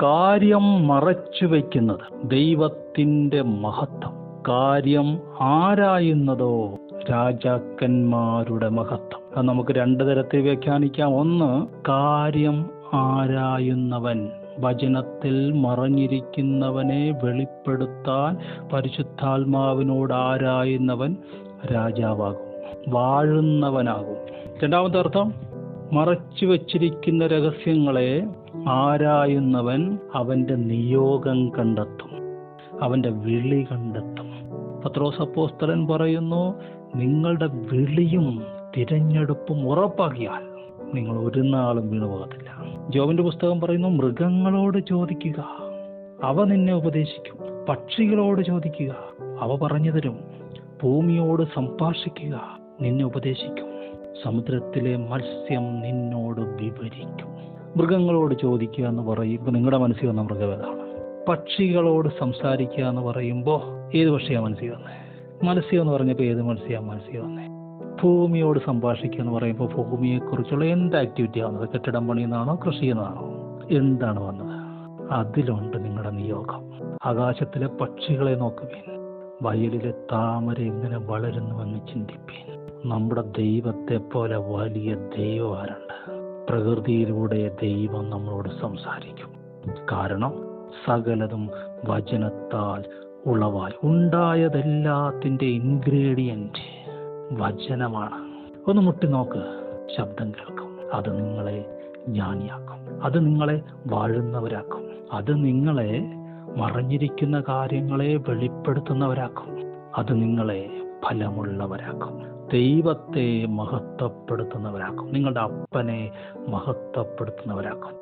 കാര്യം മറച്ചു വയ്ക്കുന്നത് ദൈവത്തിൻ്റെ മഹത്വം. കാര്യം ആരായുന്നതോ രാജാക്കന്മാരുടെ മഹത്വം. അത് നമുക്ക് രണ്ട് തരത്തിൽ വ്യാഖ്യാനിക്കാം. ഒന്ന്, കാര്യം ആരായുന്നവൻ, വചനത്തിൽ മറഞ്ഞിരിക്കുന്നവനെ വെളിപ്പെടുത്താൻ പരിശുദ്ധാത്മാവിനോട് ആരായുന്നവൻ രാജാവാകും, വാഴുന്നവനാകും. രണ്ടാമത്തെ അർത്ഥം, മറച്ചു വച്ചിരിക്കുന്ന രഹസ്യങ്ങളെ ആരായുന്നവൻ അവന്റെ നിയോഗം കണ്ടെത്തും, അവന്റെ വിളി കണ്ടെത്തും. പത്രോസ് അപ്പോസ്തലൻ പറയുന്നു, നിങ്ങളുടെ വിളിയും തിരഞ്ഞെടുപ്പും ഉറപ്പാക്കിയാൽ നിങ്ങൾ ഒരു നാളും വീണുപോകത്തില്ല. ജോബിന്റെ പുസ്തകം പറയുന്നു, മൃഗങ്ങളോട് ചോദിക്കുക, അവ നിന്നെ ഉപദേശിക്കും. പക്ഷികളോട് ചോദിക്കുക, അവ പറഞ്ഞു തരും. ഭൂമിയോട് സംഭാഷിക്കുക, നിന്നെ ഉപദേശിക്കും. സമുദ്രത്തിലെ മത്സ്യം നിന്നോട് വിവരിക്കും. മൃഗങ്ങളോട് ചോദിക്കുക എന്ന് പറയുമ്പോൾ നിങ്ങളുടെ മനസ്സിൽ വന്ന മൃഗവേദമാണ്. പക്ഷികളോട് സംസാരിക്കുക എന്ന് പറയുമ്പോൾ ഏത് പക്ഷിയാണ് മനസ്സിൽ വന്നേ? മത്സ്യം എന്ന് പറഞ്ഞപ്പോൾ ഏത് മത്സ്യമാണ് മനസ്സിൽ വന്നേ? ഭൂമിയോട് സംഭാഷിക്കുക എന്ന് പറയുമ്പോൾ ഭൂമിയെക്കുറിച്ചുള്ള എന്ത് ആക്ടിവിറ്റിയാണ് വന്നത്? കെട്ടിടം പണിയുന്നതാണോ, കൃഷി ചെയ്യുന്നതാണോ? എന്താണ് വന്നത്? അതിലുണ്ട് നിങ്ങളുടെ നിയോഗം. ആകാശത്തിലെ പക്ഷികളെ നോക്കുവീൻ, വയലിലെ താമര എങ്ങനെ വളരുന്നുവെന്ന് ചിന്തിപ്പീൻ. നമ്മുടെ ദൈവത്തെ പോലെ വലിയ ദൈവം ആരുണ്ട്? പ്രകൃതിയിലൂടെ ദൈവം നമ്മളോട് സംസാരിക്കും. കാരണം സകലതും വചനത്താൽ ഉളവായി. ഉണ്ടായതെല്ലാത്തിൻ്റെ ഇൻഗ്രീഡിയൻറ്റ് വചനമാണ്. ഒന്ന് മുട്ടി നോക്ക്, ശബ്ദം കേൾക്കും. അത് നിങ്ങളെ ജ്ഞാനിയാക്കും, അത് നിങ്ങളെ വാഴുന്നവരാക്കും, അത് നിങ്ങളെ മറഞ്ഞിരിക്കുന്ന കാര്യങ്ങളെ വെളിപ്പെടുത്തുന്നവരാക്കും, അത് നിങ്ങളെ ഫലമുള്ളവരാക്കും, ദൈവത്തെ മഹത്വപ്പെടുത്തുന്നവരാക്കും, നിങ്ങളുടെ അപ്പനെ മഹത്വപ്പെടുത്തുന്നവരാക്കും.